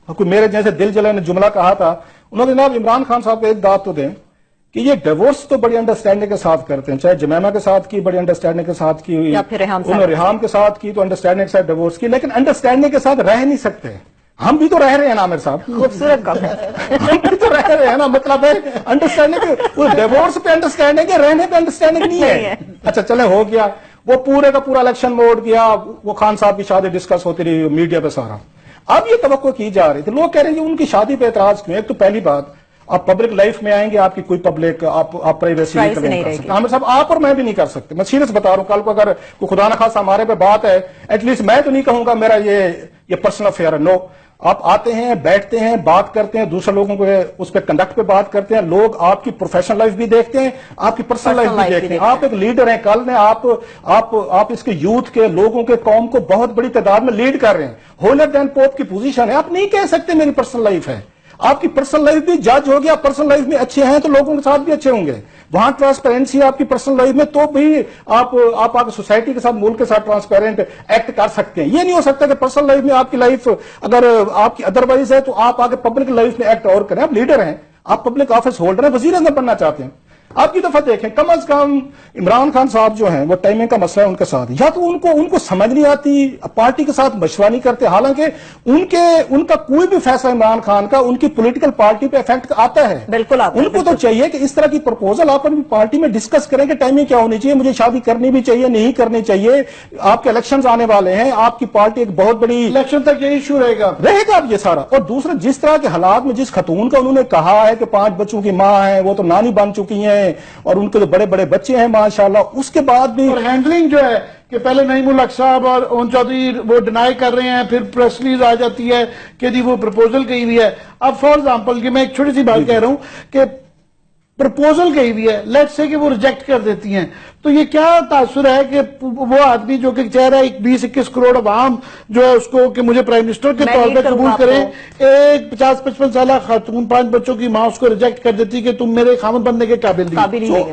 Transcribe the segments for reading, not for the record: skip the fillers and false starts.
कोई मेरे जैसे दिल जले ने जुमला कहा था, उन्होंने जनाब इमरान खान साहब को एक बात तो दें कि ये डिवोर्स तो बड़ी अंडरस्टैंडिंग के साथ करते हैं, चाहे जमैमा के साथ की बड़ी अंडरस्टैंडिंग के साथ की, या फिर रेहाम के साथ की तो अंडरस्टैंडिंग के साथ डिवोर्स की, लेकिन अंडरस्टैंडिंग के साथ रह नहीं सकते। हम भी तो रह रहे हैं ना मेरे साहब, खूबसूरत कम है। हम भी तो रह रहे हैं ना, मतलब है अंडरस्टैंडिंग, डिवोर्स पे अंडरस्टैंडिंग है, रहने पे अंडरस्टैंडिंग नहीं है। अच्छा चले हो गया, वो पूरे का पूरा इलेक्शन मोड गया, वो खान साहब की शादी डिस्कस होती रही मीडिया पे सारा। अब ये तवक्को की जा रही थी, लोग कह रहे हैं उनकी शादी पे एतराज क्यों। एक तो पहली बात, आप पब्लिक लाइफ में आएंगे, आपकी कोई पब्लिक आप प्राइवेसी नहीं कर सकते। आमिर साहब आप और मैं भी नहीं कर सकते, मैं सीरियस बता रहा हूं। कल को अगर कोई खुदा न खासा हमारे पे बात है, एटलीस्ट मैं तो नहीं कहूंगा मेरा ये पर्सनल अफेयर है। नो, आप आते हैं, बैठते हैं, बात करते हैं, दूसरे लोगों को उस पर कंडक्ट पे बात करते हैं, लोग आपकी प्रोफेशनल लाइफ भी देखते हैं, आपकी पर्सनल लाइफ भी देखते हैं। आप एक लीडर हैं, कल ने आप इसके यूथ के लोगों के कौम को बहुत बड़ी तादाद में लीड कर रहे हैं। होलर देन पोप की पोजीशन है, आप नहीं कह सकते मेरी पर्सनल लाइफ है। आपकी पर्सनल लाइफ भी जज हो गया, पर्सनल लाइफ में अच्छे हैं तो लोगों के साथ भी अच्छे होंगे। वहां ट्रांसपेरेंसी है आपकी पर्सनल लाइफ में, तो भी आप आगे सोसाइटी के साथ, मुल्क के साथ ट्रांसपेरेंट एक्ट कर सकते हैं। ये नहीं हो सकता कि पर्सनल लाइफ में आपकी लाइफ अगर आपकी अदरवाइज है तो आप आगे पब्लिक लाइफ में एक्ट और करें। आप लीडर हैं, आप पब्लिक ऑफिस होल्डर हैं, वजीर आज़म बनना चाहते हैं। आपकी दफा देखें, कम अज कम इमरान खान साहब जो हैं, वो टाइमिंग का मसला है उनके साथ, या तो उनको समझ नहीं आती, पार्टी के साथ मशवरा नहीं करते। हालांकि उनका कोई भी फैसला इमरान खान का उनकी पॉलिटिकल पार्टी पे इफेक्ट आता है, बिल्कुल आता है। उनको तो चाहिए कि इस तरह की प्रपोजल आप अपनी पार्टी में डिस्कस करें कि टाइमिंग क्या होनी चाहिए, मुझे शादी करनी भी चाहिए, नहीं करनी चाहिए। आपके इलेक्शन आने वाले हैं, आपकी पार्टी एक बहुत बड़ी इलेक्शन तक ये इशू रहेगा अब ये सारा। और दूसरा, जिस तरह के हालात में जिस खतून का उन्होंने कहा है कि 5 बच्चों की मां है, वो तो नानी बन चुकी हैं और उनके जो बड़े बड़े बच्चे हैं माशाल्लाह, उसके बाद भी और हैंडलिंग जो है कि पहले नईमुल हक साहब और ओन चौधरी वो डिनाई कर रहे हैं, फिर प्रेस रिलीज आ जाती है कि जी वो प्रपोजल कही हुई है। अब फॉर एग्जांपल कि मैं एक छोटी सी बात कह रहा हूं कि प्रपोजल कही हुई है, लेट्स से कि वो रिजेक्ट कर देती हैं, तो ये क्या तासुर है कि वो आदमी जो कि कह रहा है 20-21 करोड़ अवाम जो है उसको कि मुझे प्राइम मिनिस्टर के तौर पर कबूल करें, एक 50-55 साल खातून 5 बच्चों की मां उसको रिजेक्ट कर देती कि तुम मेरे खामद बनने के काबिल नहीं हो।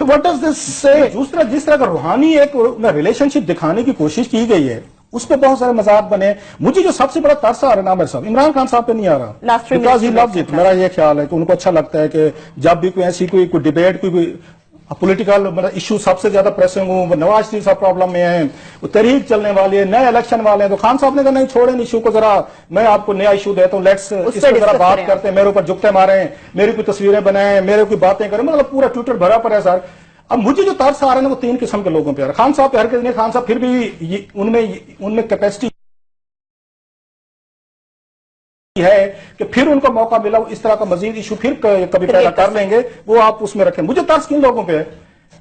व्हाट डज दिस से? दूसरा, जिस तरह का रूहानी एक रिलेशनशिप दिखाने की कोशिश की गई है, उस पे बहुत सारे मजाक बने। मुझे जो सबसे बड़ा तरस आ रहा है ना मेरे साहब, इमरान खान साहब पे नहीं आ रहा, बिकॉज ही लव्स इट। मेरा ये ख्याल है कि उनको अच्छा लगता है कि जब भी कोई ऐसी कोई डिबेट, कोई पॉलिटिकल मतलब इशू सबसे ज्यादा प्रेसिंग हो, नवाज शरीफ साहब प्रॉब्लम में है, वो तहरीक चलने वाली है, नए इलेक्शन वाले हैं, तो खान साहब ने कहा नहीं छोड़े इशू को, जरा मैं आपको नया इशू देता हूँ, लेट्स इस पर जरा बात करते हैं, मेरे ऊपर जुगते मारे, मेरी कोई तस्वीरें बनाए, मेरे कोई बातें करें, मतलब पूरा ट्विटर भरा पड़ा है सर। अब मुझे जो तरस आ रहा है ना वो 3 किस्म के लोगों पे। खान साहब पे हर किसी ने, खान साहब फिर भी उनमें कैपेसिटी है कि फिर उनको मौका मिला इस तरह का मजीद इशू फिर कभी पैदा कर लेंगे, वो आप उसमें रखें। मुझे तरस किन लोगों पे है,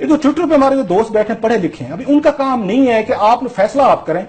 ये जो ट्विटर पे हमारे जो दोस्त बैठे पढ़े लिखे हैं, अभी उनका काम नहीं है कि आप फैसला आप करें,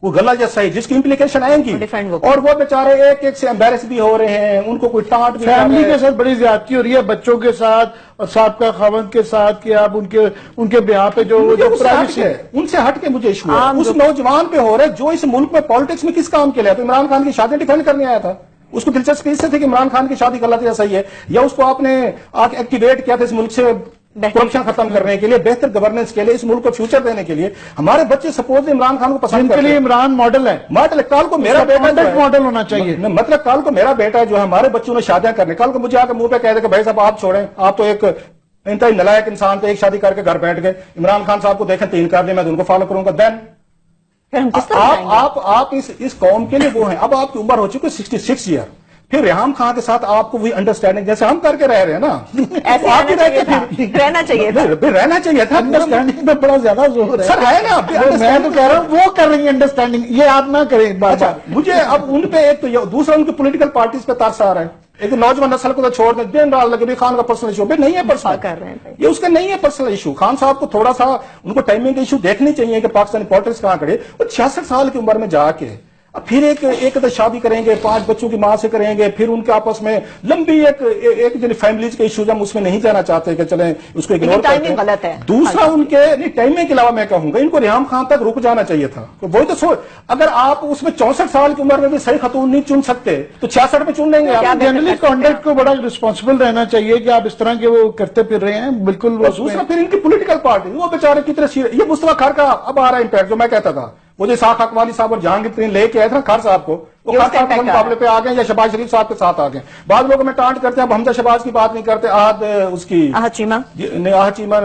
वो गलत या सही जिसकी इंप्लीकेशन आएंगी, और वो बेचारे एक से एम्बेरस भी हो रहे हैं, उनको कोई टांट भी, फैमिली के साथ बड़ी ज्यादती हो रही है, बच्चों के साथ और साहब खावंद के साथ कि आप उनके ब्याह पे जो प्राइवेसी है उनसे हट के मुझे इशू है उस नौजवान पे हो रहा है जो इस मुल्क में पॉलिटिक्स में किस काम के लिए, तो इमरान खान की शादी डिफेंड करने आया था, उसको दिलचस्पी इससे थी कि इमरान खान की शादी गलत या सही है, या उसको आपने एक्टिवेट किया था इस मुल्क से करप्शन खत्म करने के लिए, बेहतर गवर्नेंस के लिए, इस मुल्क को फ्यूचर देने के लिए। हमारे बच्चे सपोज इमरान खान को पसंद करते हैं, इमरान मॉडल है, कल को मेरा बेटा मॉडल होना चाहिए, मतलब कल को मेरा बेटा जो है, हमारे बच्चों ने शादियां करने, कल को मुझे आकर मुंह पे कह दे कि भाई साहब आप छोड़ें, आप तो एक इंतहाई नलायक इंसान थे, एक शादी करके घर बैठ गए, इमरान खान साहब को देखें 3 कर दिए, मैं उनको फॉलो करूंगा, देन आप इस कौम के लिए वो हैं। अब आपकी उम्र हो चुकी है 66 ईयर, फिर रेहाम खान के साथ आपको वही अंडरस्टैंडिंग जैसे हम करके रह रहे हैं ना, ऐसे रहना चाहिए था, अंडरस्टैंडिंग पे बड़ा ज्यादा जोर है सर, है ना। मैं तो कह रहा हूँ वो कर रही है अंडरस्टैंडिंग, ये आप ना करें बार बार। मुझे अब उन पे एक तो दूसरा उनकी पॉलिटिकल पार्टीज पे तरस आ रहा है, एक नौजवान नस्ल को तो छोड़ दें, दिन रात लगे खान का पर्सनल इशू नहीं है, पर्सनल कर रहे हैं ये उसका नहीं है पर्सनल इशू। खान साहब को थोड़ा सा उनको टाइमिंग का इशू देखनी चाहिए कि पाकिस्तानी पॉलिटिक्स कहां खड़े। वो 66 साल की उम्र में जाके अब फिर एक शादी करेंगे, 5 बच्चों की मां से करेंगे, फिर उनके आपस में लंबी एक जो फैमिलीज के इश्यूज हम उसमें नहीं जाना चाहते कि चलें उसको इग्नोर करते हैं। गलत है। दूसरा उनके टाइमिंग के अलावा मैं कहूंगा इनको रेहाम खान तक रुक जाना चाहिए था। तो वही तो सोच, अगर आप उसमें 64 साल की उम्र में भी सही खतून नहीं चुन सकते तो 66 में चुन लेंगे। जनरली कॉन्डक्ट को बड़ा रिस्पॉन्सिबल रहना चाहिए कि आप इस तरह के वो करते फिर रहे हैं, बिल्कुल। दूसरा फिर इनकी पोलिटिकल पार्टी, वो बेचारे कितने, ये मुस्तफा खार का अब आ रहा है इम्पैक्ट, जो मैं कहता था वो जो साख अकवाली साहब और जहांगीर तरीन लेके आए थे ना खार साहब को, वो ये खान उसका साहब के impact आ मुकाबले पे आ गए या शहबाज शरीफ साहब के साथ आ गए। बाद लोग में टांट करते हैं, अब हमजा शहबाज की बात नहीं करते, आहद उसकी आहद चीमा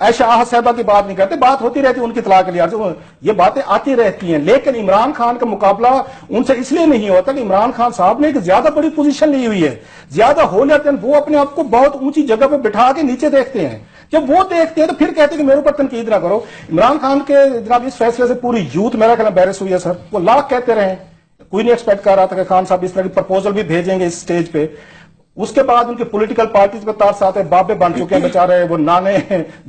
ऐशा आहद साहबा की बात नहीं करते, बात होती रहती है उनकी तलाक के लिए, ये बातें आती रहती हैं। लेकिन इमरान खान का मुकाबला उनसे इसलिए नहीं होता कि इमरान खान साहब ने एक ज्यादा बड़ी पोजीशन ली हुई है, ज्यादा होलियत, वो अपने आप को बहुत ऊंची जगह पे बिठा के नीचे देखते हैं। जब वो देखते हैं तो फिर कहते हैं कि मेरे ऊपर तनकीद ना करो। इमरान खान के जनाब इस फैसले से पूरी यूथ मेरा ख्याल एम्बैरेस हुई है सर। वो लाख कहते रहे, कोई नहीं एक्सपेक्ट कर रहा था कि खान साहब इस तरह की प्रपोजल भी भेजेंगे इस स्टेज पे। उसके बाद उनके पॉलिटिकल पार्टीज पे तार साथ है, बाबे बन चुके हैं बेचारे, वो नाने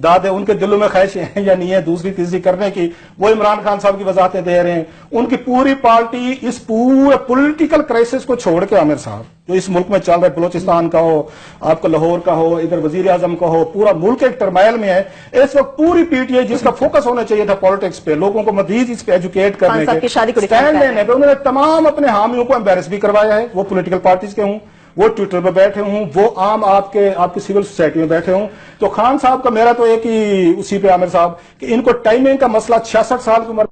दादे, उनके दिलों में ख्वाहिश है या नहीं है दूसरी तीसरी करने की, वो इमरान खान साहब की वजाहतें दे रहे हैं। उनकी पूरी पार्टी इस पूरे पॉलिटिकल क्राइसिस को छोड़ के आमिर साहब जो इस मुल्क में चल रहा है, बलोचिस्तान का हो, आपका लाहौर का हो, इधर वजीर आजम का हो, पूरा मुल्क एक टर्माइल में है इस वक्त। पूरी पीटीआई जिसका फोकस होना चाहिए था पॉलिटिक्स पे, लोगों को मजीद इस पे एजुकेट करने के, स्टैंड लेने पे, उन्होंने तमाम अपने हामियों को एम्बेरस भी करवाया है। वो पॉलिटिकल पार्टीज के हूं, वो ट्विटर पे बैठे हूं, वो आम आपकी सिविल सोसाइटी में बैठे हूं। तो खान साहब का मेरा तो एक ही उसी पे आमिर साहब कि इनको टाइमिंग का मसला 66 साल की उम्र